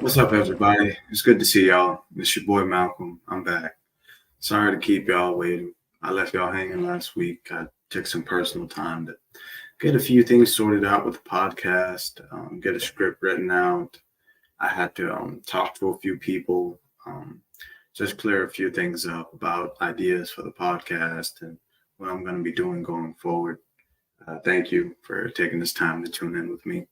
What's up, everybody? It's good to see y'all. It's your boy Malcolm. I'm back. Sorry to keep y'all waiting. I left y'all hanging last week. I took some personal time to get a few things sorted out with the podcast, get a script written out. I had to talk to a few people, just clear a few things up about ideas for the podcast and what I'm going to be doing going forward. Thank you for taking this time to tune in with me.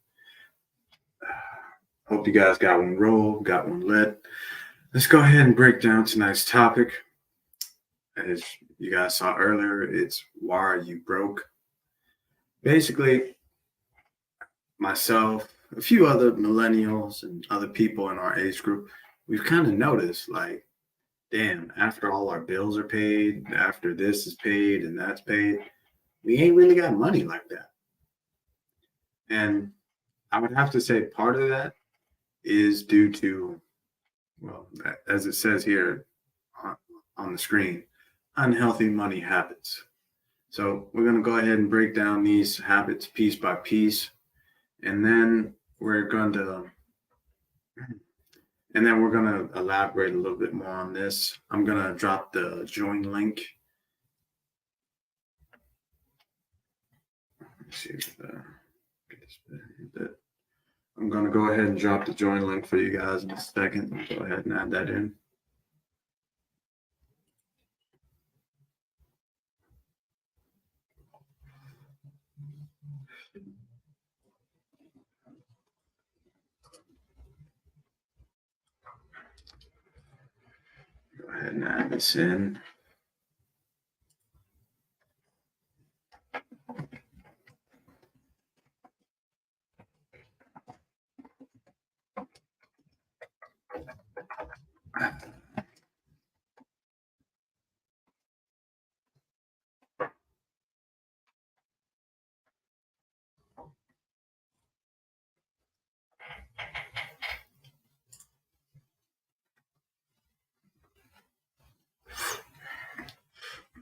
Hope you guys got one rolled, got one lit. Let's go ahead and break down tonight's topic. As you guys saw earlier, it's why are you broke? Basically, myself, a few other millennials and other people in our age group, we've kind of noticed like, damn, after all our bills are paid, after this is paid and that's paid, we ain't really got money like that. And I would have to say part of that is due to, well, as it says here on the screen, unhealthy money habits. So we're going to go ahead and break down these habits piece by piece, and then we're going to elaborate a little bit more on this. I'm going to drop the join link. Let's see if get this bit. I'm going to go ahead and drop the join link for you guys in a second. Go ahead and add that in. Go ahead and add this in.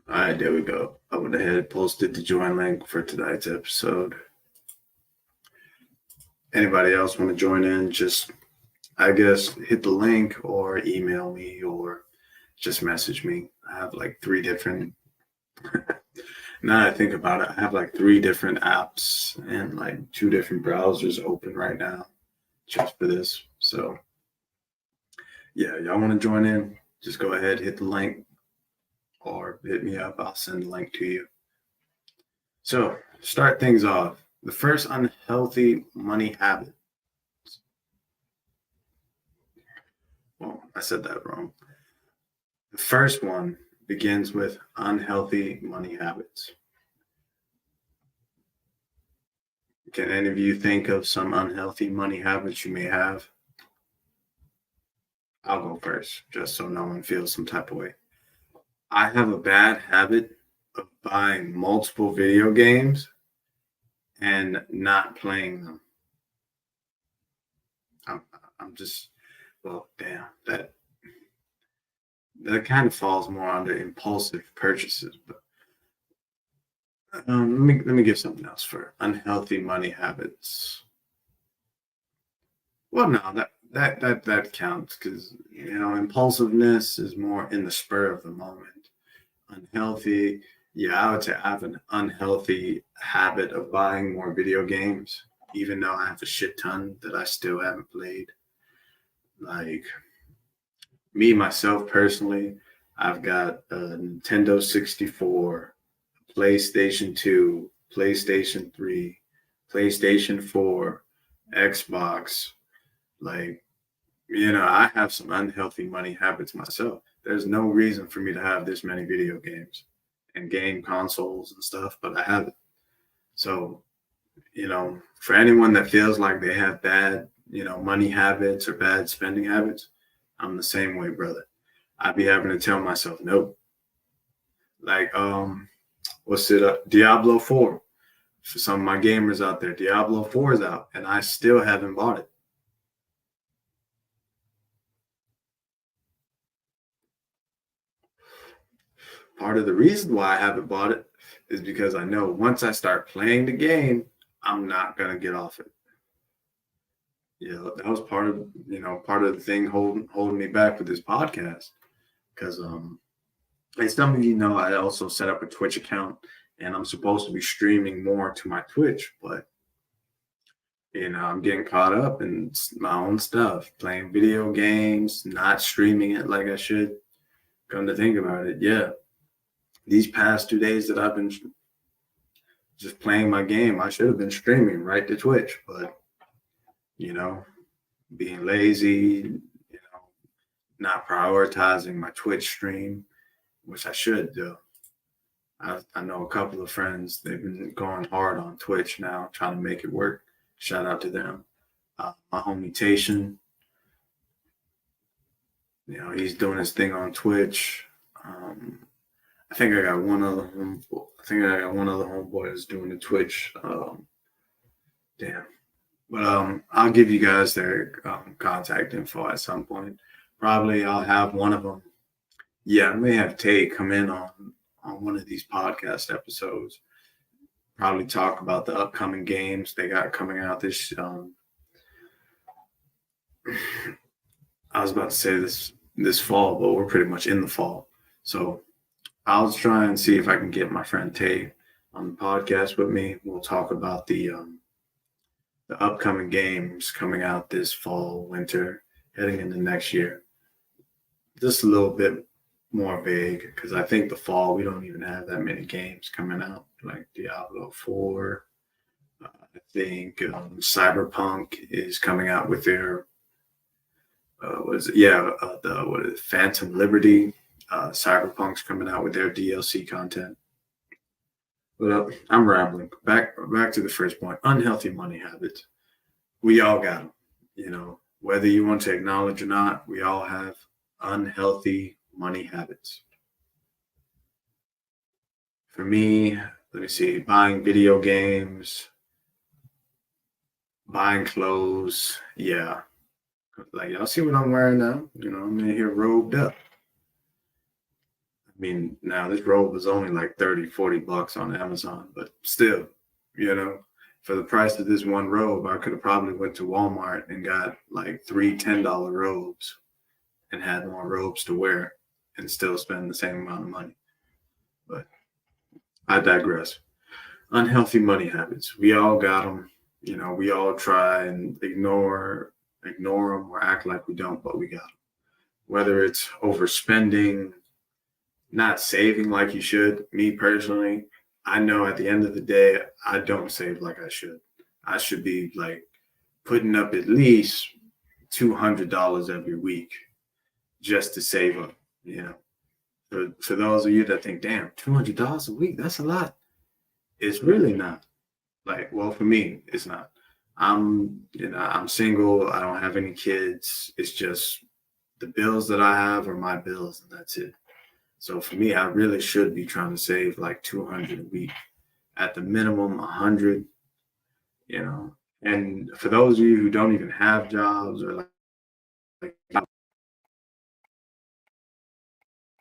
All right, there we go. I went ahead and posted the join link for tonight's episode. Anybody else want to join in? Just, I guess, hit the link or email me or just message me. I have like 3 different, now that I think about it, I have like 3 different apps and like 2 different browsers open right now just for this. So yeah, y'all want to join in? Just go ahead, hit the link or hit me up. I'll send the link to you. So start things off. The first unhealthy money habit. Well, I said that wrong. The first one begins with unhealthy money habits. Can any of you think of some unhealthy money habits you may have? I'll go first, just so no one feels some type of way. I have a bad habit of buying multiple video games and not playing them. I'm just, well, damn, that kind of falls more under impulsive purchases. But let me give something else for unhealthy money habits. Well, no, that counts because impulsiveness is more in the spur of the moment. Unhealthy, yeah, I would say I have an unhealthy habit of buying more video games, even though I have a shit ton that I still haven't played. Like me, myself, personally, I've got a Nintendo 64, PlayStation 2, PlayStation 3, PlayStation 4, Xbox. Like, I have some unhealthy money habits myself. There's no reason for me to have this many video games and game consoles and stuff, but I have it. So, for anyone that feels like they have bad, money habits or bad spending habits, I'm the same way, brother. I'd be having to tell myself, nope. Like, what's it? Diablo 4. For some of my gamers out there, Diablo 4 is out, and I still haven't bought it. Part of the reason why I haven't bought it is because I know once I start playing the game, I'm not going to get off it. Yeah, that was part of the thing holding me back with this podcast because and some of you know I also set up a Twitch account and I'm supposed to be streaming more to my Twitch, but I'm getting caught up in my own stuff, playing video games, not streaming it like I should. Come to think about it, yeah, these past 2 days that I've been just playing my game, I should have been streaming right to Twitch, but you know, being lazy, not prioritizing my Twitch stream, which I should do. I know a couple of friends, they've been going hard on Twitch now, trying to make it work. Shout out to them. My homie Tation, he's doing his thing on Twitch. I think I got one other homeboy that's doing the Twitch. Damn. But I'll give you guys their contact info at some point. Probably I'll have one of them. Yeah, I may have Tay come in on one of these podcast episodes. Probably talk about the upcoming games they got coming out this. I was about to say this fall, but we're pretty much in the fall. So I'll try and see if I can get my friend Tay on the podcast with me. We'll talk about the upcoming games coming out this fall, winter, heading into next year. Just a little bit more vague because I think the fall we don't even have that many games coming out, like Diablo 4. I think Cyberpunk is coming out with their Phantom Liberty. Cyberpunk's coming out with their DLC content. But I'm rambling. Back to the first point. Unhealthy money habits. We all got them. Whether you want to acknowledge or not, we all have unhealthy money habits. For me, let me see, buying video games, buying clothes. Yeah. Like, y'all see what I'm wearing now? I'm in here robed up. I mean, now this robe was only like $30-$40 on Amazon, but still, for the price of this one robe, I could have probably went to Walmart and got like 3 $10 robes and had more robes to wear and still spend the same amount of money. But I digress. Unhealthy money habits. We all got them. We all try and ignore them or act like we don't, but we got them. Whether it's overspending, not saving like you should. Me personally, I know at the end of the day, I don't save like I should. I should be like putting up at least $200 every week just to save up, For those of you that think, damn, $200 a week, that's a lot. It's really not. Like, well, for me, it's not. I'm single. I don't have any kids. It's just the bills that I have are my bills, and that's it. So for me, I really should be trying to save like 200 a week, at the minimum 100. And for those of you who don't even have jobs or like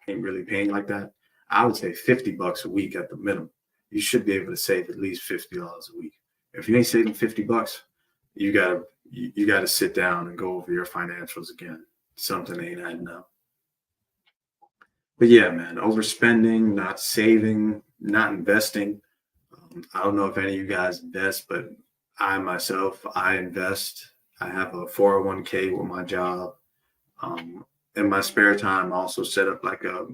ain't really paying like that, I would say $50 a week at the minimum. You should be able to save at least $50 a week. If you ain't saving $50, you gotta sit down and go over your financials again. Something ain't adding up. But yeah, man, overspending, not saving, not investing. I don't know if any of you guys invest, but I myself, I invest. I have a 401k with my job. In my spare time, I also set up like a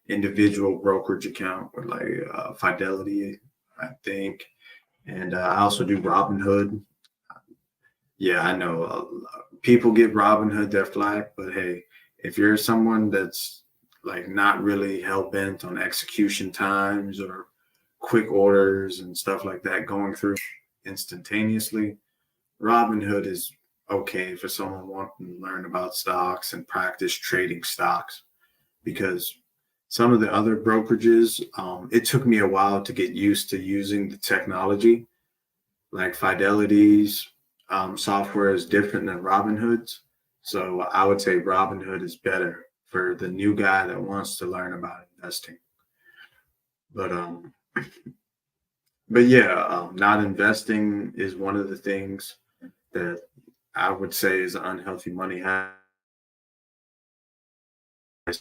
individual brokerage account with like Fidelity, I think. And I also do Robinhood. Yeah, I know people give Robinhood their flack, but hey, if you're someone that's like not really hell bent on execution times or quick orders and stuff like that going through instantaneously, Robinhood is okay for someone wanting to learn about stocks and practice trading stocks, because some of the other brokerages, it took me a while to get used to using the technology. Like Fidelity's software is different than Robinhood's. So I would say Robinhood is better for the new guy that wants to learn about investing. But yeah, not investing is one of the things that I would say is an unhealthy money habit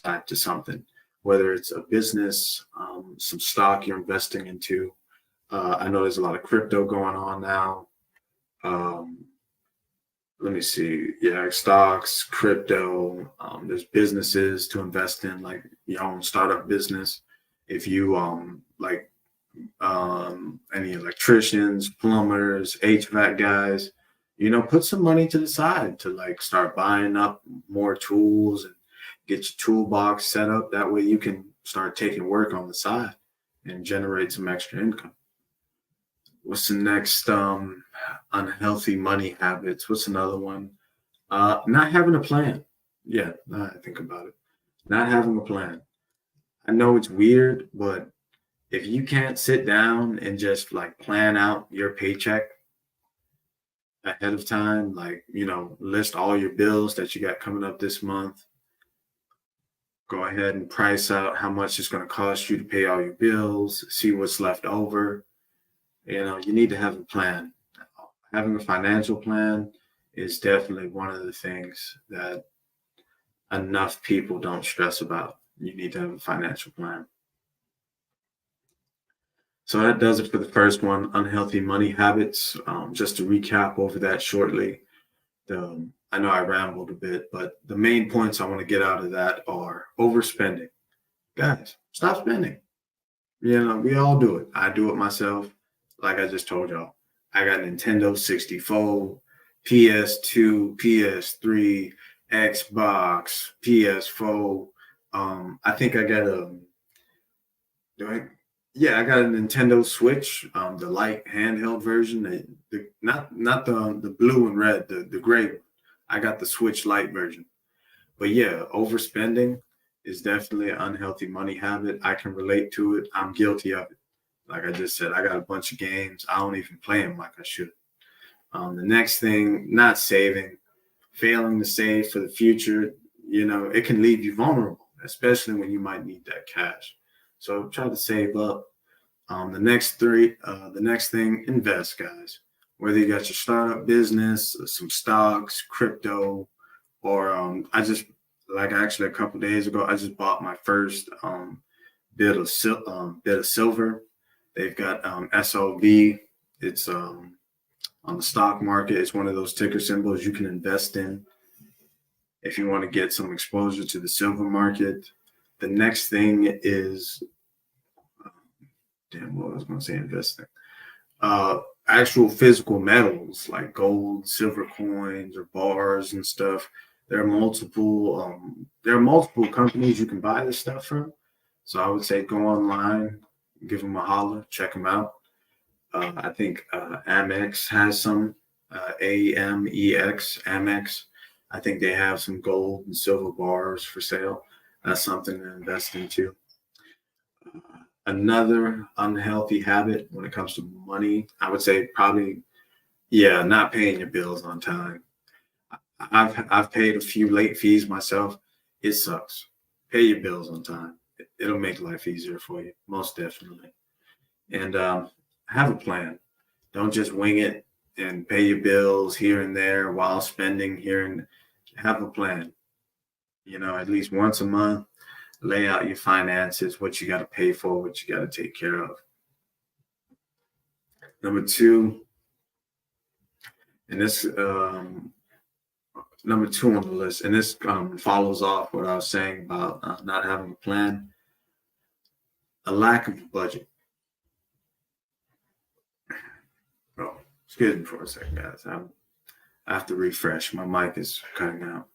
tied to something, whether it's a business, some stock you're investing into. I know there's a lot of crypto going on now. Um, Let me see. Yeah, stocks, crypto. There's businesses to invest in, like your own startup business. If you like any electricians, plumbers, HVAC guys, put some money to the side to like start buying up more tools and get your toolbox set up. That way you can start taking work on the side and generate some extra income. What's the next unhealthy money habits? What's another one? Not having a plan. Yeah, now I think about it. Not having a plan. I know it's weird, but if you can't sit down and just like plan out your paycheck ahead of time, like, list all your bills that you got coming up this month, go ahead and price out how much it's going to cost you to pay all your bills, see what's left over. You need to have a plan. Having a financial plan is definitely one of the things that enough people don't stress about. You need to have a financial plan. So that does it for the first one, unhealthy money habits. Just to recap over that shortly, I know I rambled a bit, but the main points I want to get out of that are overspending. Guys, stop spending. We all do it. I do it myself. Like I just told y'all, I got Nintendo 64, PS2, PS3, Xbox, PS4. I think I got do I? Yeah, I got a Nintendo Switch, the light handheld version. Not the blue and red, the gray one. I got the Switch Lite version. But yeah, overspending is definitely an unhealthy money habit. I can relate to it. I'm guilty of it. Like I just said, I got a bunch of games. I don't even play them like I should. The next thing, not saving, failing to save for the future, it can leave you vulnerable, especially when you might need that cash. So try to save up. The next thing, invest, guys. Whether you got your startup business, some stocks, crypto, or I just like actually a couple days ago, I just bought my first bit of silver. They've got SOV. It's on the stock market. It's one of those ticker symbols you can invest in if you want to get some exposure to the silver market. The next thing is, what I was going to say, investing. Actual physical metals like gold, silver coins, or bars and stuff. There are multiple companies you can buy this stuff from. So I would say go online, give them a holler, check them out. I think Amex has some, AMEX, Amex. I think they have some gold and silver bars for sale. That's something to invest into. Another unhealthy habit when it comes to money, I would say probably, yeah, not paying your bills on time. I've paid a few late fees myself. It sucks. Pay your bills on time. It'll make life easier for you, most definitely. And have a plan. Don't just wing it and pay your bills here and there while spending here and have a plan. At least once a month, lay out your finances, what you got to pay for, what you got to take care of. Number two, and this number two on the list, and this follows off what I was saying about not having a plan, a lack of a budget. Oh, excuse me for a second, guys. I have to refresh. My mic is cutting out.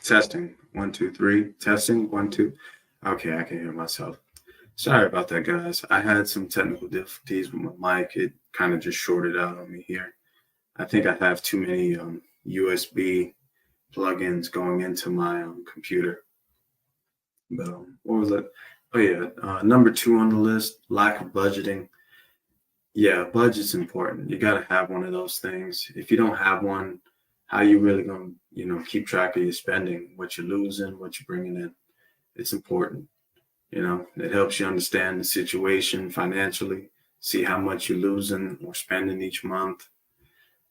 Testing. 1, 2, 3. Testing. 1, 2. Okay, I can hear myself. Sorry about that, guys. I had some technical difficulties with my mic. It kind of just shorted out on me here. I think I have too many USB plugins going into my computer. But what was it? Oh yeah, number 2 on the list: lack of budgeting. Yeah, budget's important. You got to have one of those things. If you don't have one, how you really gonna keep track of your spending, what you're losing, what you're bringing in? It's important. It helps you understand the situation financially, see how much you're losing or spending each month.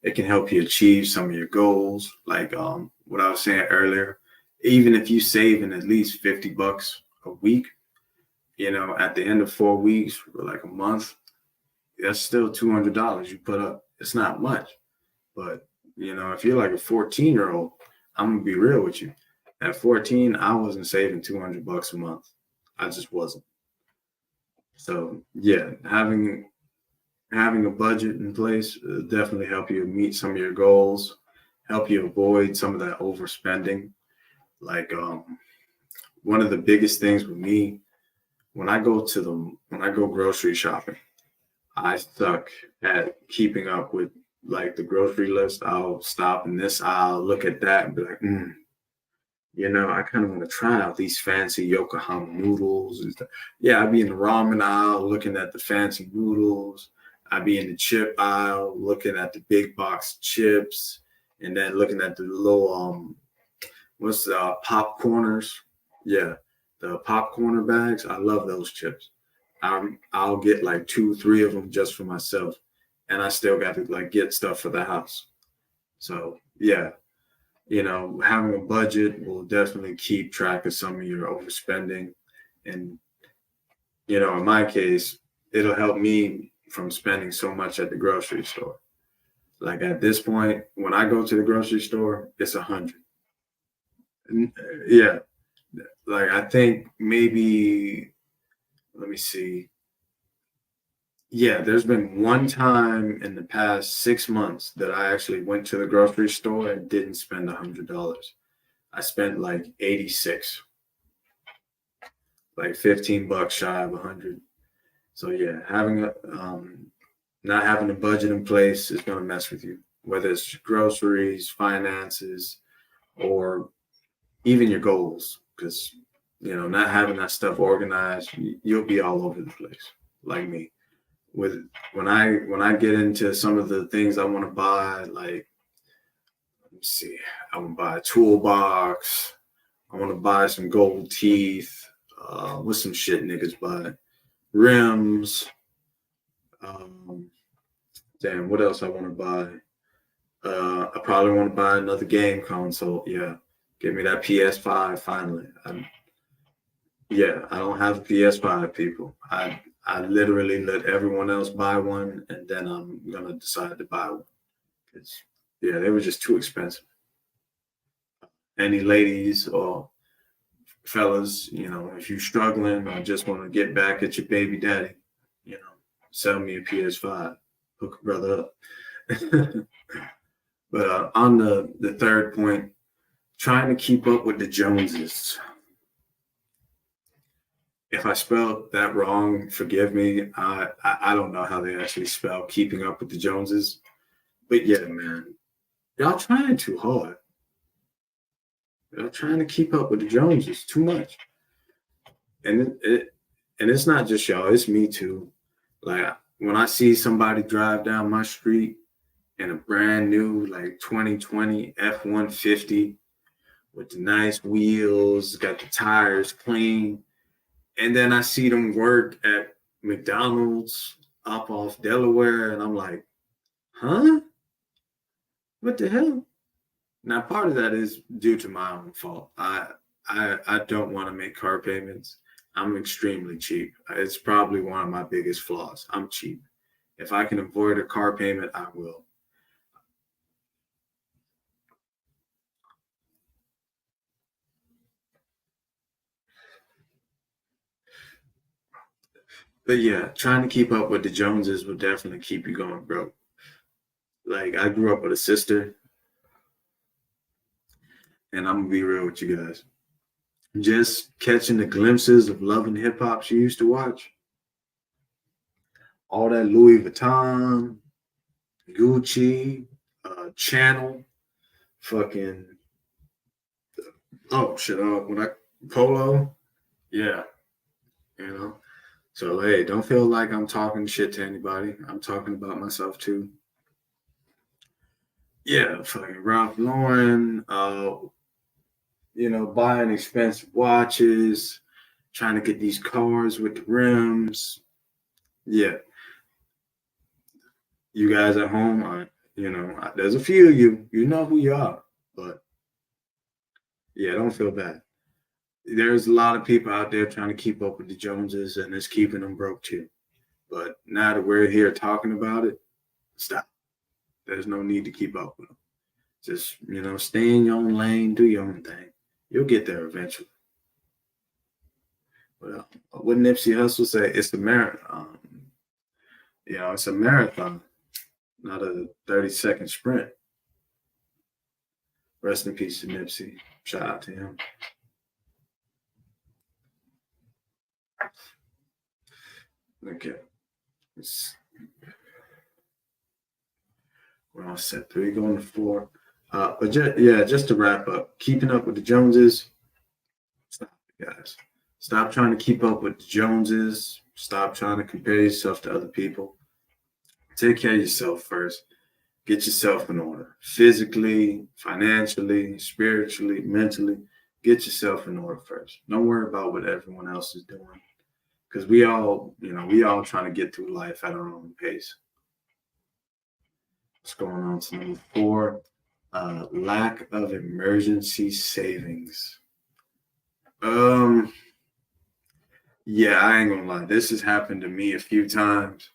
It can help you achieve some of your goals, like what I was saying earlier. Even if you saving at least $50 a week, at the end of 4 weeks or like a month, that's still $200 you put up. It's not much, but if you're like a 14-year-old, I'm gonna be real with you. At 14, I wasn't saving $200 a month. I just wasn't. So yeah, having a budget in place definitely help you meet some of your goals, help you avoid some of that overspending. Like one of the biggest things with me, when I go grocery shopping, I suck at keeping up with like the grocery list. I'll stop in this aisle, look at that, and be like, I kind of want to try out these fancy Yokohama noodles and stuff. Yeah, I'd be in the ramen aisle looking at the fancy noodles. I'd be in the chip aisle looking at the big box chips, and then looking at the little what's popcorners? Yeah, the popcorner bags. I love those chips. I'll get like 2, 3 of them just for myself, and I still got to like get stuff for the house. So yeah, having a budget will definitely keep track of some of your overspending, and in my case, it'll help me from spending so much at the grocery store. Like at this point, when I go to the grocery store, it's 100. Yeah, like I think maybe, let me see. Yeah, there's been one time in the past 6 months that I actually went to the grocery store and didn't spend $100. I spent like 86, like $15 shy of 100. So yeah, not having a budget in place is gonna mess with you, whether it's groceries, finances, or even your goals. Because not having that stuff organized, you'll be all over the place, like me. With when I get into some of the things I want to buy, like let me see, I want to buy a toolbox. I want to buy some gold teeth. What's some shit niggas buy? Rims. Um, Damn, what else I want to buy? I probably want to buy another game console. Yeah, give me that PS5 finally. Yeah, I don't have a PS5, people. I literally let everyone else buy one, and then I'm gonna decide to buy one. It's Yeah, they were just too expensive. Any ladies or fellas, if you're struggling or just want to get back at your baby daddy, sell me a PS5, hook a brother up. But on the third point, trying to keep up with the Joneses. If I spelled that wrong, forgive me. I don't know how they actually spell keeping up with the Joneses. But yeah, man, y'all trying too hard. Y'all trying to keep up with the Joneses too much. And it's not just y'all, it's me too. Like when I see somebody drive down my street in a brand new like 2020 F-150 with the nice wheels, got the tires clean, and then I see them work at McDonald's up off Delaware, and I'm like, huh? What the hell? Now, part of that is due to my own fault. I don't want to make car payments. I'm extremely cheap. It's probably one of my biggest flaws. I'm cheap. If I can avoid a car payment, I will. But yeah, trying to keep up with the Joneses will definitely keep you going broke. Like I grew up with a sister. and I'm gonna be real with you guys. Just catching the glimpses of love and hip hop she used to watch, all that Louis Vuitton, Gucci, Channel, fucking oh shit, when I Polo, yeah, you know. So hey, don't feel like I'm talking shit to anybody. I'm talking about myself too. Yeah, fucking Ralph Lauren, buying expensive watches, trying to get these cars with the rims. Yeah, you guys at home, there's a few of you. You know who you are, but yeah, don't feel bad. There's a lot of people out there trying to keep up with the Joneses, and it's keeping them broke too. But now that we're here talking about it, stop. There's no need to keep up with them. Just stay in your own lane, do your own thing. You'll get there eventually. Well, what Nipsey Hussle say? It's a marathon. It's a marathon, not a 30-second sprint. Rest in peace to Nipsey. Shout out to him. Okay. We're all set. 3 going to 4. But just to wrap up, keeping up with the Joneses. Stop, guys. Stop trying to keep up with the Joneses. Stop trying to compare yourself to other people. Take care of yourself first. Get yourself in order. Physically, financially, spiritually, mentally. Get yourself in order first. Don't worry about what everyone else is doing. Because we all trying to get through life at our own pace. What's going on to number 4? Lack of emergency savings. Yeah, I ain't gonna lie. This has happened to me a few times.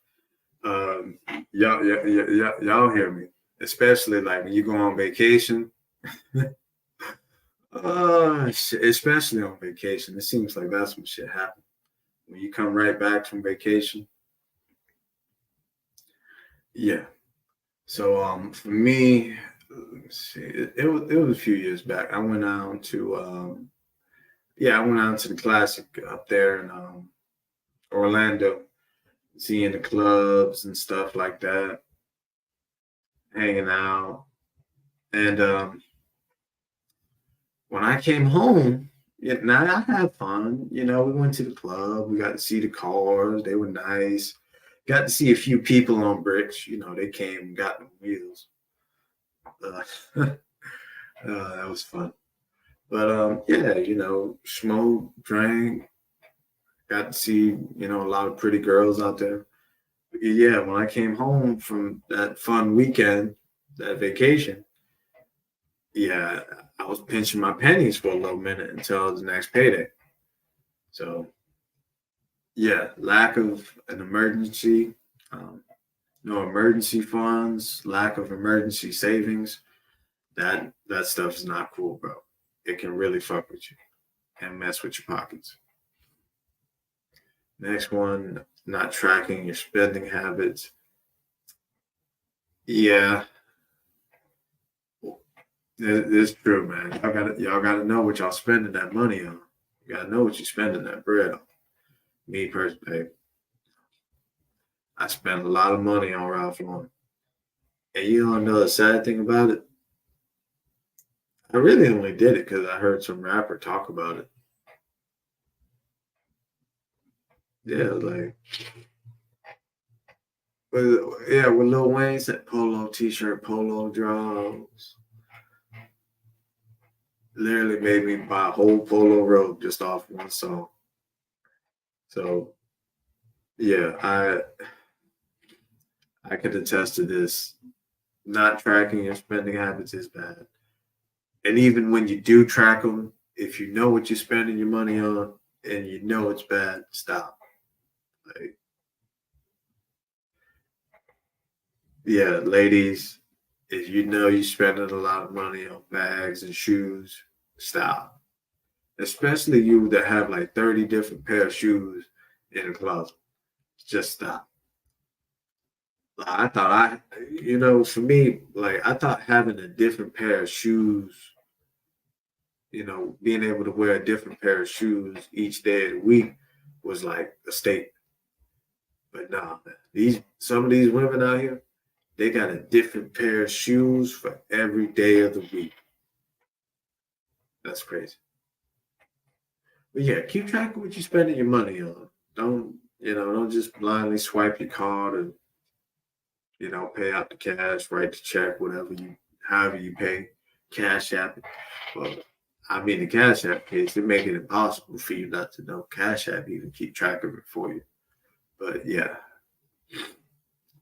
Y'all hear me, especially like when you go on vacation. Especially on vacation, it seems like that's when shit happens. When you come right back from vacation. Yeah. So for me, let's see, it was a few years back. I went out to the classic up there in Orlando, seeing the clubs and stuff like that, hanging out. And when I came home, now I had fun. We went to the club. We got to see the cars. They were nice. Got to see a few people on bricks. They came and got the wheels. That was fun. But smoke, drank. Got to see a lot of pretty girls out there. But yeah, when I came home from that fun weekend, that vacation, yeah, I was pinching my pennies for a little minute until the next payday. So yeah, lack of an emergency, um, no emergency funds, lack of emergency savings. That stuff is not cool, bro. It can really fuck with you and mess with your pockets. Next one, not tracking your spending habits. Yeah, it's true, man. Y'all gotta know what y'all spending that money on. You gotta know what you're spending that bread on. Me personally, I spent a lot of money on Ralph Lauren. And you know the sad thing about it? I really only did it because I heard some rapper talk about it. Yeah, like, with Lil Wayne said polo t-shirt, polo draws. Literally made me buy a whole polo robe just off one song. So yeah, I could attest to this. Not tracking your spending habits is bad. And even when you do track them, if you know what you're spending your money on and you know it's bad, stop. Like, yeah, ladies, if you know you're spending a lot of money on bags and shoes, stop. Especially you that have like 30 different pair of shoes in a closet. Just stop. I thought for me, like I thought having a different pair of shoes being able to wear a different pair of shoes each day of the week was like a statement. But nah, man, some of these women out here, they got a different pair of shoes for every day of the week. That's crazy. But yeah, keep track of what you're spending your money on. Don't just blindly swipe your card and pay out the cash, write the check, however you pay, Cash App. Well, I mean, the Cash App case, they make it impossible for you not to know Cash App even keep track of it for you. But yeah,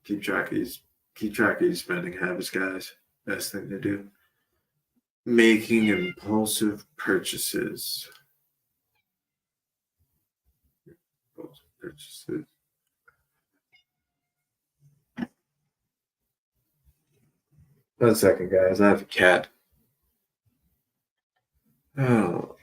keep track of your keep track of your spending habits, guys. Best thing to do. Making impulsive purchases. Impulsive purchases. 1 second, guys. I have a cat. Oh.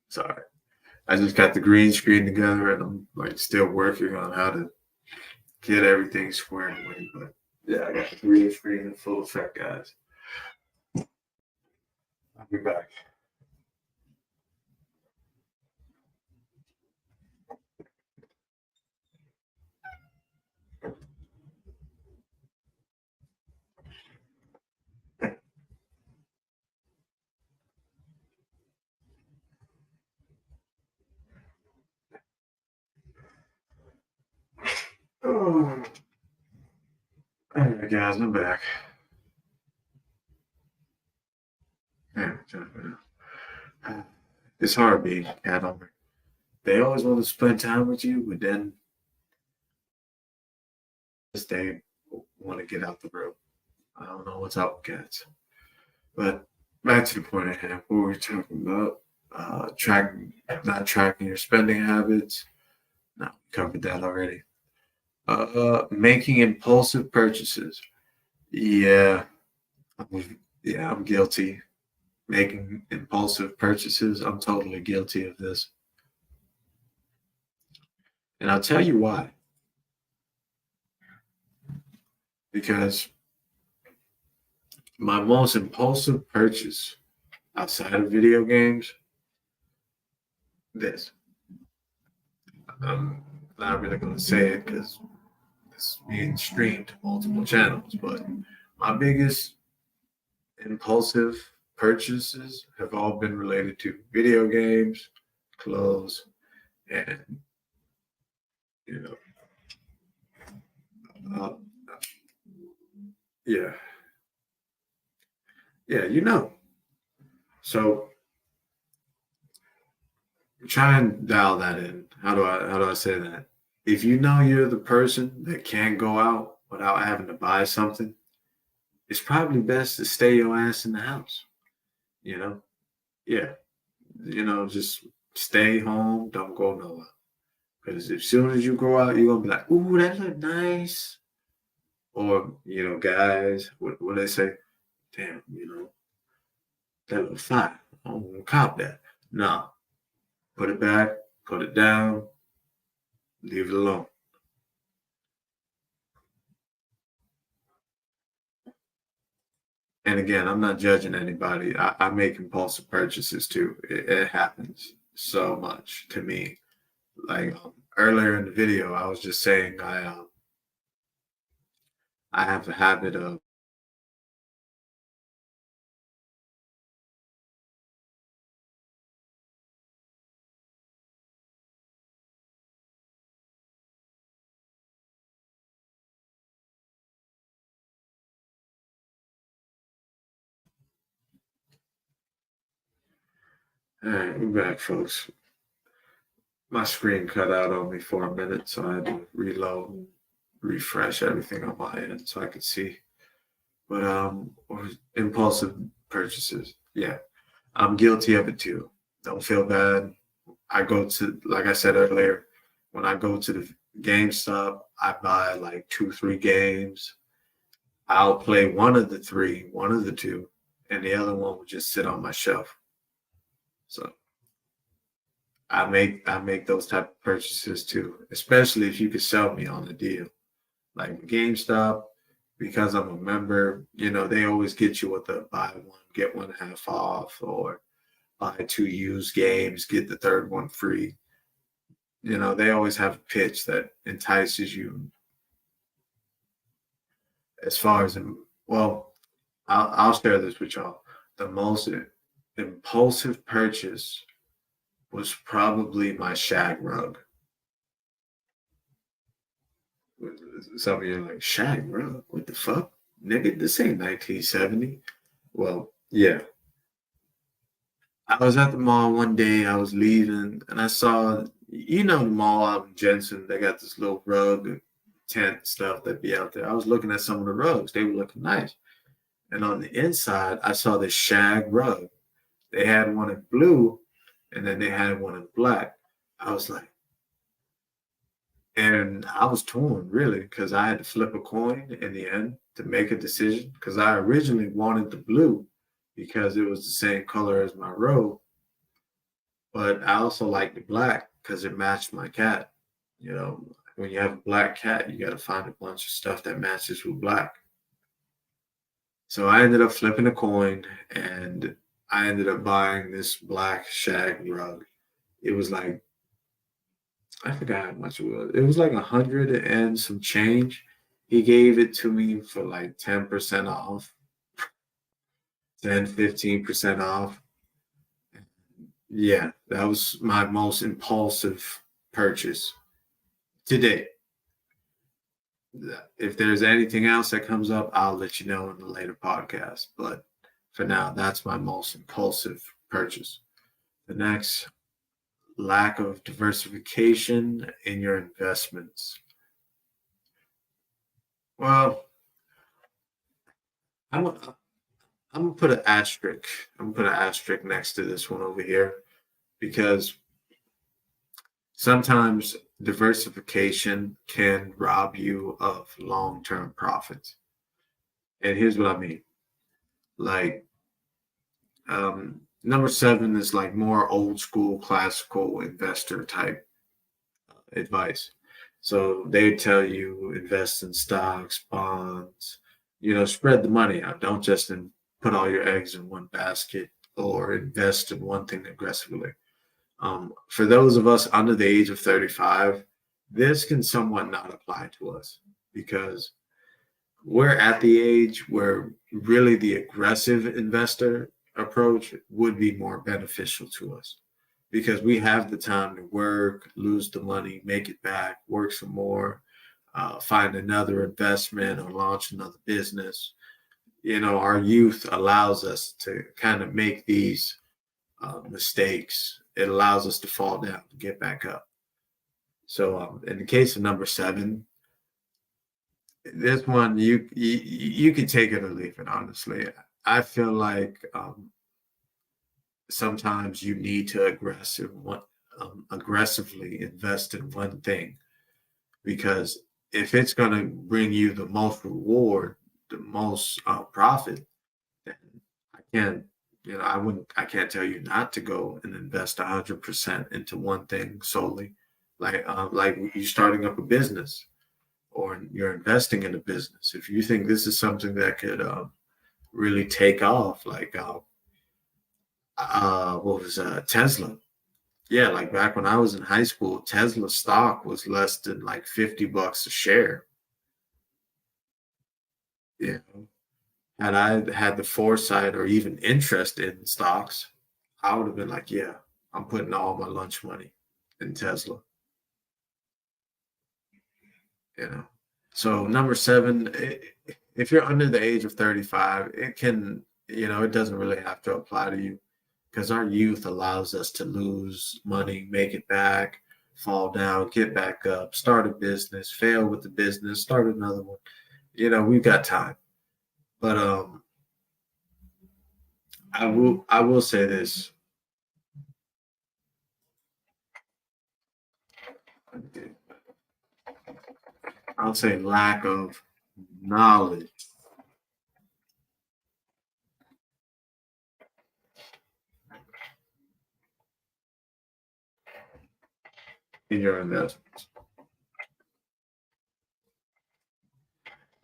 Sorry. I just got the green screen together and I'm like still working on how to get everything squared away. But yeah, I got the green screen in full effect, guys. I'll be back. Oh. All right, guys, I'm back. Yeah, it's hard being a cat owner. They always want to spend time with you, but then they want to get out the room. I don't know what's up with cats. But back to the point at hand, what we're talking about, not tracking your spending habits. No, we covered that already. Making impulsive purchases. Yeah, I'm guilty. Making impulsive purchases. I'm totally guilty of this. And I'll tell you why. Because my most impulsive purchase outside of video games, this. I'm not really going to say it because it's being streamed to multiple channels, but my biggest impulsive purchases have all been related to video games, clothes, and you know, uh, yeah, yeah. So try and dial that in. How do I say that? If you know you're the person that can't go out without having to buy something, it's probably best to stay your ass in the house. You know, yeah, just stay home, don't go nowhere. Because as soon as you go out, you're gonna be like, "Ooh, that look nice," or guys, what they say? Damn, that look fine. I'm gonna cop that. No, put it back, put it down, leave it alone. And again, I'm not judging anybody. I make impulsive purchases too. It happens so much to me. Like earlier in the video, I was just saying I have a habit of. All right, we're back, folks. My screen cut out on me for a minute, so I had to reload, refresh everything on my end so I could see. But or impulsive purchases, yeah, I'm guilty of it too. Don't feel bad. I go to, like I said earlier, when I go to the GameStop, I buy like 2, 3 games. I'll play one of the three, one of the two, and the other one will just sit on my shelf. So I make those type of purchases too, especially if you could sell me on the deal. Like GameStop, because I'm a member, they always get you with the buy one, get one half off, or buy two used games, get the third one free. They always have a pitch that entices you as far as, well, I'll share this with y'all. The most impulsive purchase was probably my shag rug. Some of you are like, shag rug? What the fuck? Nigga, this ain't 1970. Well, yeah. I was at the mall one day, I was leaving, and I saw, the mall out in Jensen, they got this little rug tent stuff that be out there. I was looking at some of the rugs, they were looking nice. And on the inside, I saw this shag rug. They had one in blue, and then they had one in black. I was like, and I was torn really because I had to flip a coin in the end to make a decision because I originally wanted the blue because it was the same color as my robe, but I also liked the black because it matched my cat. You know, when you have a black cat, you got to find a bunch of stuff that matches with black. So I ended up flipping a coin and I ended up buying this black shag rug. It was like, I forgot how much it was. It was like 100 and some change. He gave it to me for like 10% off, 10, 15% off. Yeah, that was my most impulsive purchase to date. If there's anything else that comes up, I'll let you know in the later podcast. But for now, that's my most impulsive purchase. The next, lack of diversification in your investments. Well, I'm, I'm gonna put an asterisk. I'm gonna put an asterisk next to this one over here because sometimes diversification can rob you of long-term profits. And here's what I mean. Like number seven is like more old school, classical investor type advice. So they tell you invest in stocks, bonds, spread the money out. Don't just put all your eggs in one basket or invest in one thing aggressively. For those of us under the age of 35, this can somewhat not apply to us because we're at the age where really the aggressive investor approach would be more beneficial to us because we have the time to work, lose the money, make it back, work some more, find another investment or launch another business. Our youth allows us to kind of make these mistakes. It allows us to fall down, to get back up. So, in the case of number seven, this one you can take it or leave it. Honestly, I feel like sometimes you need to aggressively invest in one thing because if it's going to bring you the most reward, the most profit, then I can't, I can't tell you not to go and invest 100% into one thing solely. Like you starting up a business or you're investing in a business. If you think this is something that could really take off, like what was Tesla? Yeah, like back when I was in high school, Tesla stock was less than like $50 a share. Yeah. Had I had the foresight or even interest in stocks, I would have been like, yeah, I'm putting all my lunch money in Tesla. You know. So number seven, if you're under the age of 35, it can, it doesn't really have to apply to you because our youth allows us to lose money, make it back, fall down, get back up, start a business, fail with the business, start another one. We've got time. But I will say this. I'll say lack of knowledge. in your investments.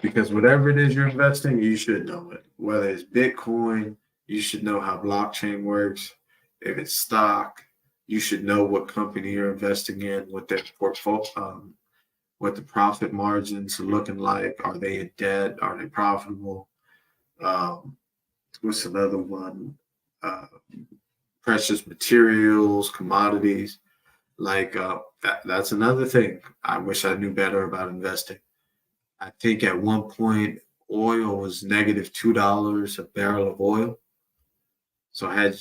Because whatever it is you're investing, you should know it. Whether it's Bitcoin, you should know how blockchain works. If it's stock, you should know what company you're investing in, what their portfolio, what the profit margins are looking like. Are they in debt? Are they profitable? Um, what's another one? Uh, Precious materials, commodities. Like that's another thing. I wish I knew better about investing. I think at one point oil was negative $2 a barrel of oil. So I had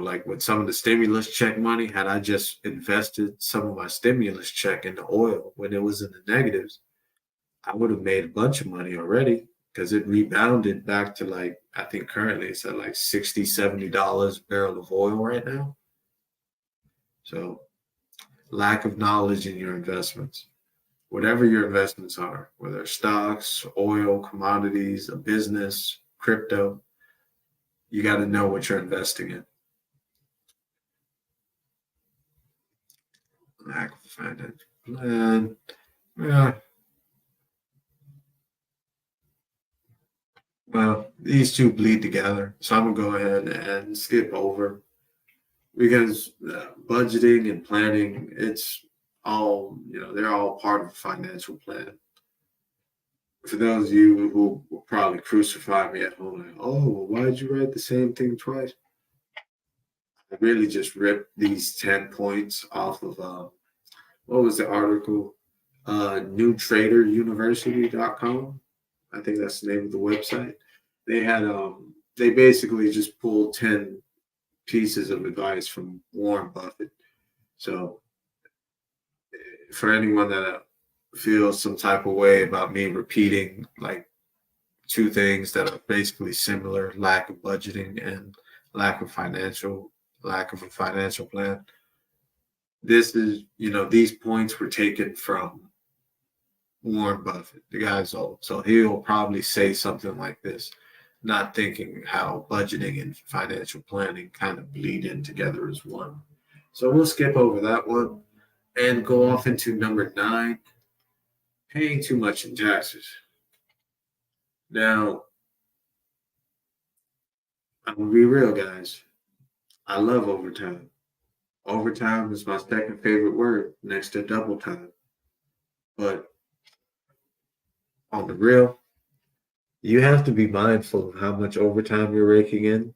like with some of the stimulus check money, had I just invested some of my stimulus check into oil when it was in the negatives, I would have made a bunch of money already because it rebounded back to like I think currently it's at like $60-$70 a barrel of oil right now. So lack of knowledge in your investments. Whatever your investments are, whether stocks, oil, commodities, a business, crypto, you got to know what you're investing in. Lack of financial plan. Yeah. Well, these two bleed together. So I'm going to go ahead and skip over because budgeting and planning, it's all, they're all part of a financial plan. For those of you who will probably crucify me at home, like, oh, well, why did you write the same thing twice? I really just ripped these 10 points off of, what was the article? NewTraderUniversity.com. I think that's the name of the website. They had, they basically just pulled 10 pieces of advice from Warren Buffett. So for anyone that feels some type of way about me repeating like two things that are basically similar, lack of budgeting and lack of a financial plan. This is, these points were taken from Warren Buffett. The guy's old, so he'll probably say something like this, not thinking how budgeting and financial planning kind of bleed in together as one. So we'll skip over that one and go off into number 9, paying too much in taxes. Now, I'm gonna be real, guys. I love overtime. Overtime is my second favorite word next to double time. But on the real, you have to be mindful of how much overtime you're raking in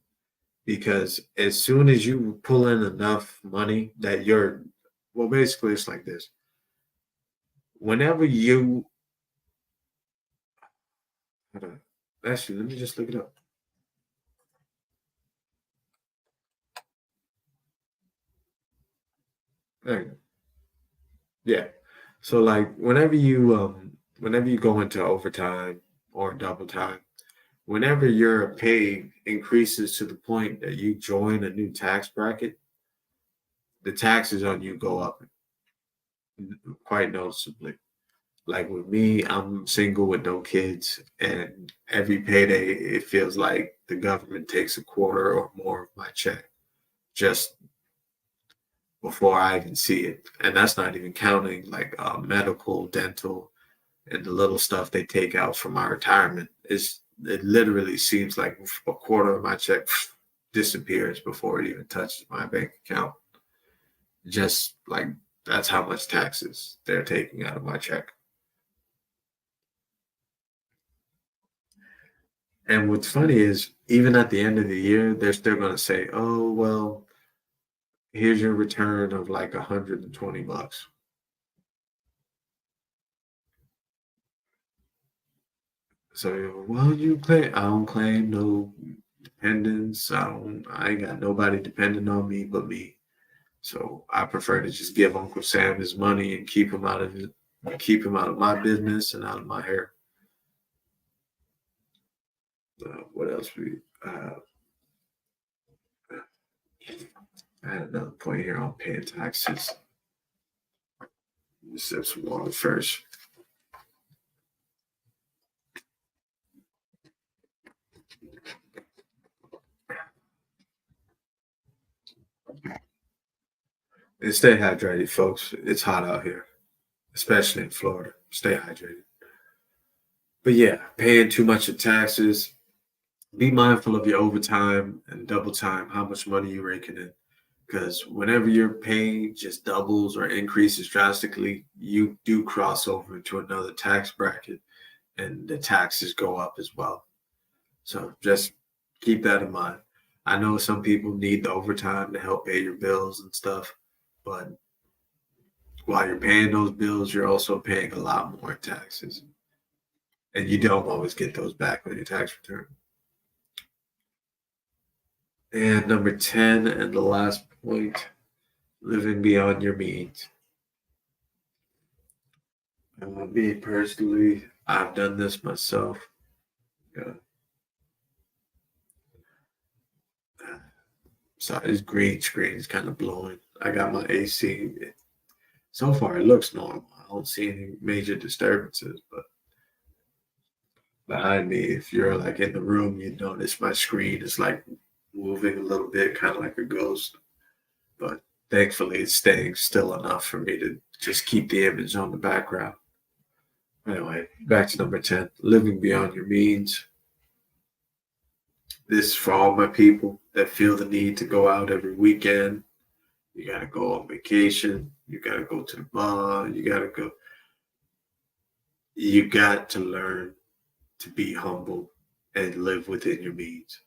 because as soon as you pull in enough money that well, basically it's like this. Whenever you, hold on, actually, let me just look it up. There you go. Yeah. So like whenever you go into overtime or double time, whenever your pay increases to the point that you join a new tax bracket, the taxes on you go up quite noticeably. Like with me, I'm single with no kids, and every payday it feels like the government takes a quarter or more of my check just before I even see it. And that's not even counting like medical, dental, and the little stuff they take out from my retirement. It literally seems like a quarter of my check disappears before it even touches my bank account. Just like that's how much taxes they're taking out of my check. And what's funny is even at the end of the year, they're still going to say, "Oh, well, here's your return of like $120." So, well, you claim I don't claim no dependents. I ain't got nobody depending on me but me. So I prefer to just give Uncle Sam his money and keep him out of my business and out of my hair. What else we? I had another point here on paying taxes. Let me sip some water first. And stay hydrated, folks. It's hot out here, especially in Florida. Stay hydrated. But yeah, paying too much in taxes. Be mindful of your overtime and double time, how much money you're raking in. Because whenever your pay just doubles or increases drastically, you do cross over into another tax bracket and the taxes go up as well. So just keep that in mind. I know some people need the overtime to help pay your bills and stuff, but while you're paying those bills, you're also paying a lot more in taxes. And you don't always get those back on your tax return. And number 10, and the last point, living beyond your means. Me personally, I've done this myself. Yeah. So this green screen is kind of blowing. I got my AC. So far, it looks normal. I don't see any major disturbances, but behind me, if you're like in the room, you notice my screen is like moving a little bit, kind of like a ghost. But thankfully, it's staying still enough for me to just keep the image on the background. Anyway, back to number 10, living beyond your means. This is for all my people that feel the need to go out every weekend. You got to go on vacation. You got to go to the bar. You got to go. You got to learn to be humble and live within your means.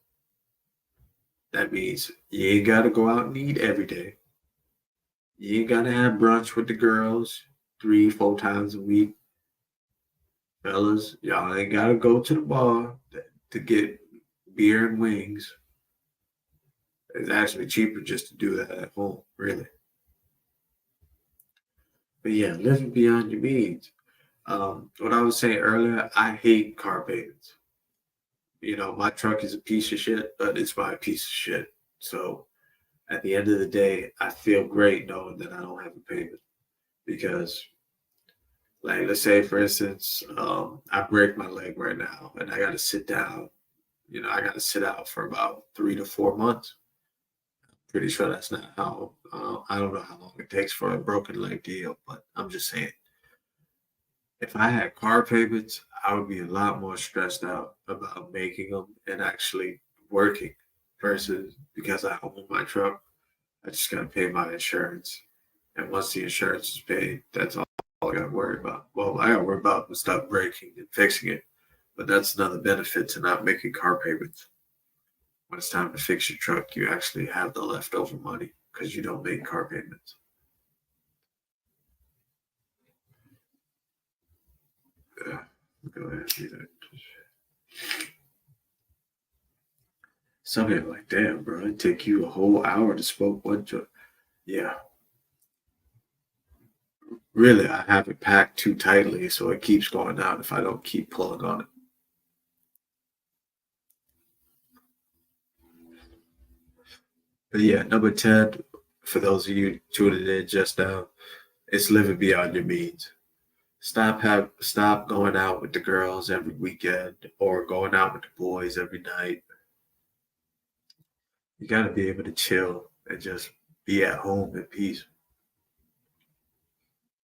That means you ain't got to go out and eat every day. You ain't got to have brunch with the girls 3, 4 times a week. Fellas, y'all ain't got to go to the bar to get beer and wings. It's actually cheaper just to do that at home, really. But yeah, living beyond your means. What I was saying earlier, I hate car payments. My truck is a piece of shit, but it's my piece of shit. So at the end of the day, I feel great knowing that I don't have a payment because, like, let's say for instance, I break my leg right now and I got to sit down. I got to sit out for about 3 to 4 months. Pretty sure that's not how. I don't know how long it takes for a broken leg to heal, but I'm just saying if I had car payments, I would be a lot more stressed out about making them and actually working versus because I own my truck, I just got to pay my insurance. And once the insurance is paid, that's all I got to worry about. Well, I got to worry about the stuff breaking and fixing it, but that's another benefit to not making car payments. When it's time to fix your truck, you actually have the leftover money because you don't make car payments. Yeah, go ahead, do that. Some people are like, damn, bro, it take you a whole hour to smoke one joint. Yeah, really, I have it packed too tightly, so it keeps going out if I don't keep pulling on it. But yeah, number 10, for those of you tuning in just now, it's living beyond your means. Stop going out with the girls every weekend or going out with the boys every night. You gotta be able to chill and just be at home in peace.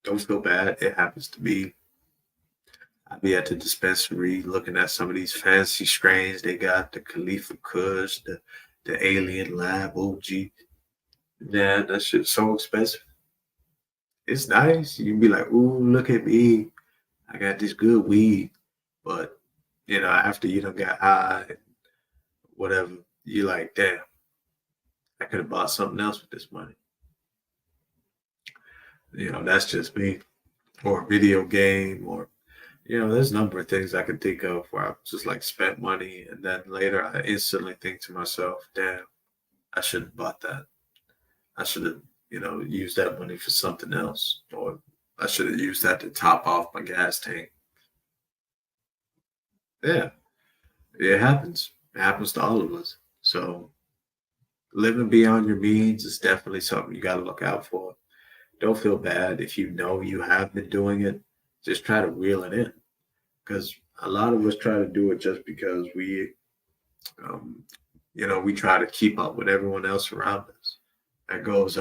Don't feel bad. It happens to me. I be at the dispensary looking at some of these fancy strains they got, the Khalifa Kush, the Alien Lab OG. Man, that shit's so expensive. It's nice. You be like, ooh, look at me. I got this good weed. But, after you done got high and whatever, you like, damn, I could have bought something else with this money. That's just me. Or a video game, or, there's a number of things I can think of where I just like spent money. And then later I instantly think to myself, damn, I should have bought that. I should have, used that money for something else. Or I should have used that to top off my gas tank. Yeah, it happens. It happens to all of us. So living beyond your means is definitely something you got to look out for. Don't feel bad if you know you have been doing it. Just try to reel it in because a lot of us try to do it just because um, we try to keep up with everyone else around us. That goes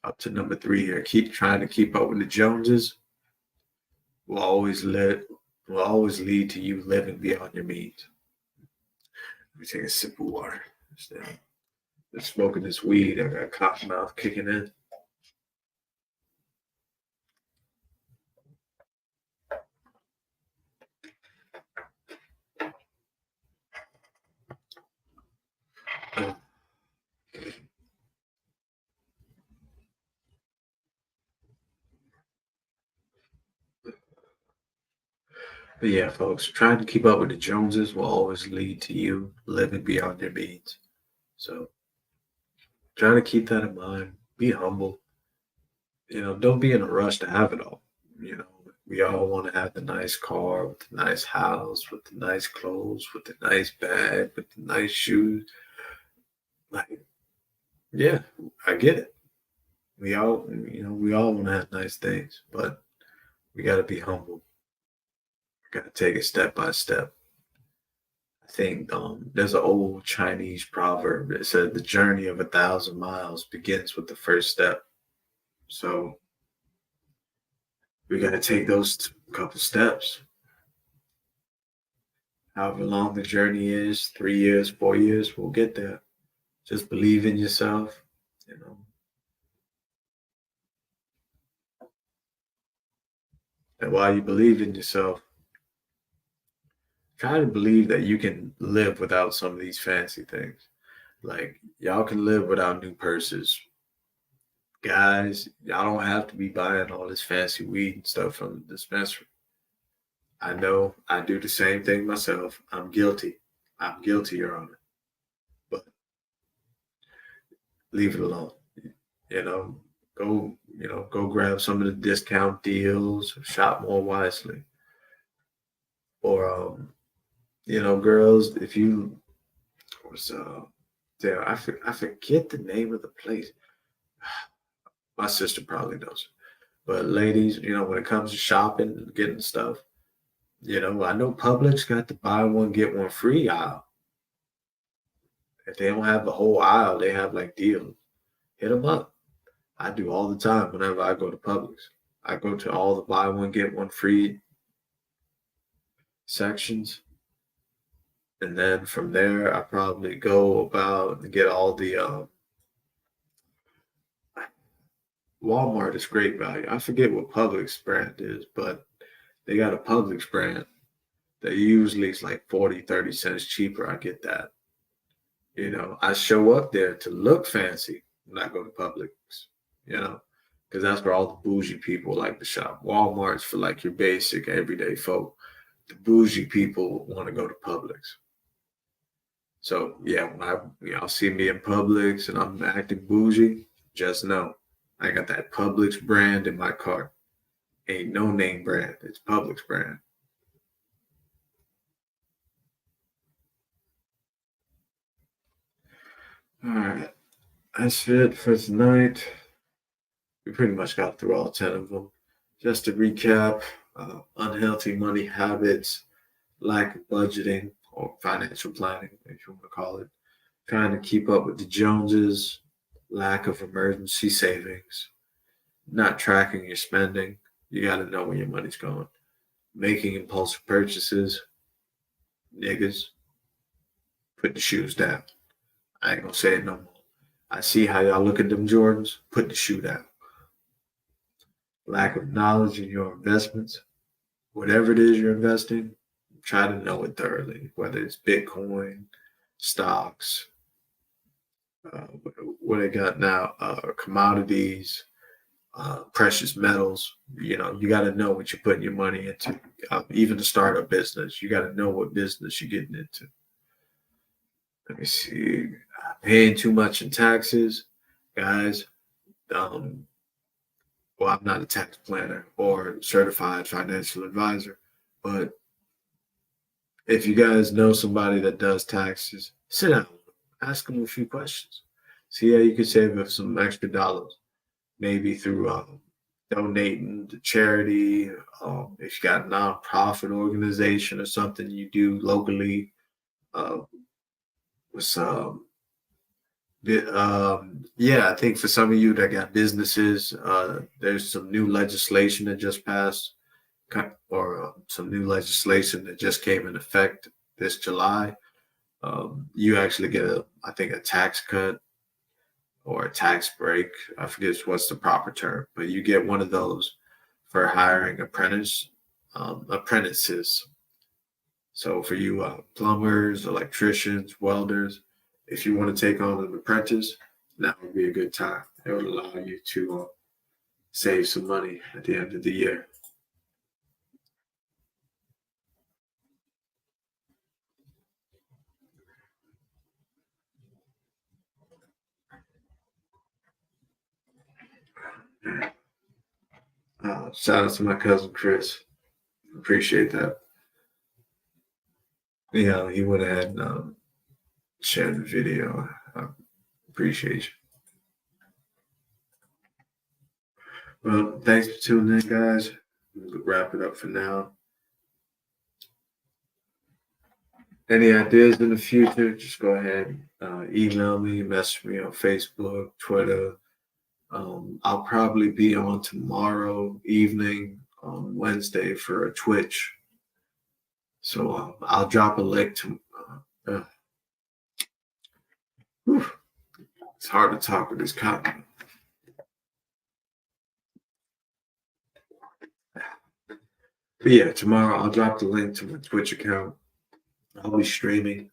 Up to number three here. Keep trying to keep up with the Joneses will always lead to you living beyond your means. Let me take a sip of water. Just smoking this weed, I got cotton mouth kicking in. But yeah, folks, trying to keep up with the Joneses will always lead to you living beyond your means. So try to keep that in mind. Be humble. Don't be in a rush to have it all. You know, we all want to have the nice car with the nice house, with the nice clothes, with the nice bag, with the nice shoes. Like, yeah, I get it. We all want to have nice things, but we got to be humble. We got to take it step by step. I think there's an old Chinese proverb that said the journey of 1,000 miles begins with the first step. So we got to take those couple steps. However long the journey is, 3 years, 4 years, we'll get there. Just believe in yourself, you know. And while you believe in yourself, try to believe that you can live without some of these fancy things. Like y'all can live without new purses. Guys, y'all don't have to be buying all this fancy weed and stuff from the dispensary. I know I do the same thing myself. I'm guilty. I'm guilty, Your Honor. But leave it alone. You know, go grab some of the discount deals, shop more wisely. Or girls, if you was there, I forget the name of the place. My sister probably knows. But ladies, when it comes to shopping and getting stuff, I know Publix got the buy one get one free aisle. If they don't have the whole aisle, they have like deals. Hit them up. I do all the time whenever I go to Publix. I go to all the buy one get one free sections, and then from there I probably go about and get all the Walmart is great value. I forget what Publix brand is, but they got a Publix brand that usually is like 40, 30 cents cheaper. I get that. I show up there to look fancy when I go to Publix, you know, because that's where all the bougie people like to shop. Walmart's for like your basic everyday folk. The bougie people want to go to Publix. So yeah, when y'all see me in Publix and I'm acting bougie, just know I got that Publix brand in my cart. Ain't no name brand. It's Publix brand. All right, that's it for tonight. We pretty much got through all 10 of them. Just to recap, unhealthy money habits, lack of budgeting or financial planning, if you want to call it, trying to keep up with the Joneses, lack of emergency savings, not tracking your spending. You got to know where your money's going. Making impulsive purchases, niggas, put the shoes down. I ain't gonna say it no more. I see how y'all look at them Jordans. Put the shoe down. Lack of knowledge in your investments. Whatever it is you're investing, try to know it thoroughly, whether it's Bitcoin, stocks, uh, what they got now, commodities, precious metals. You got to know what you're putting your money into. Even to start a business, you got to know what business you're getting into. Let me see. Paying too much in taxes, guys. Um, well, I'm not a tax planner or certified financial advisor, but if you guys know somebody that does taxes, sit down, ask them a few questions. See how you can save up some extra dollars, maybe through donating to charity. If you got a nonprofit organization or something you do locally, uh, with Yeah, I think for some of you that got businesses, there's some new legislation that just passed, or some new legislation that just came in effect this July. You actually get I think, a tax cut or a tax break. I forget what's the proper term, but you get one of those for hiring apprentices. So for you plumbers, electricians, welders, if you want to take on an apprentice, that would be a good time. It would allow you to save some money at the end of the year. Shout out to my cousin Chris. Appreciate that. Yeah, he went ahead and shared the video. I appreciate you. Well, thanks for tuning in, guys. We'll wrap it up for now. Any ideas in the future, just go ahead, email me, message me on Facebook, Twitter. I'll probably be on tomorrow evening on Wednesday for a Twitch. So I'll drop a link to. Whew, it's hard to talk with this cotton. But yeah, tomorrow I'll drop the link to my Twitch account. I'll be streaming.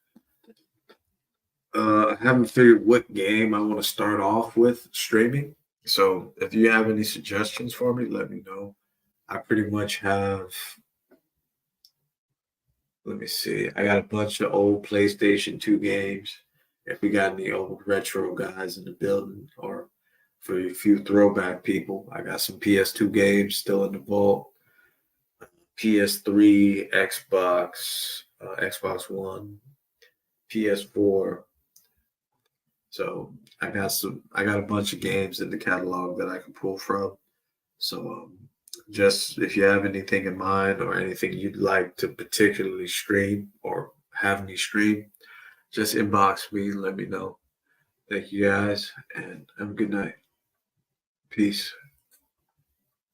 I haven't figured what game I want to start off with streaming. So if you have any suggestions for me, let me know. I pretty much have, let me see, I got a bunch of old PlayStation 2 games. If we got any old retro guys in the building, or for a few throwback people, I got some PS2 games still in the vault. PS3, Xbox, Xbox One, PS4. So I got a bunch of games in the catalog that I can pull from. So just if you have anything in mind or anything you'd like to particularly stream or have me stream, just inbox me and let me know. Thank you guys, and have a good night. Peace.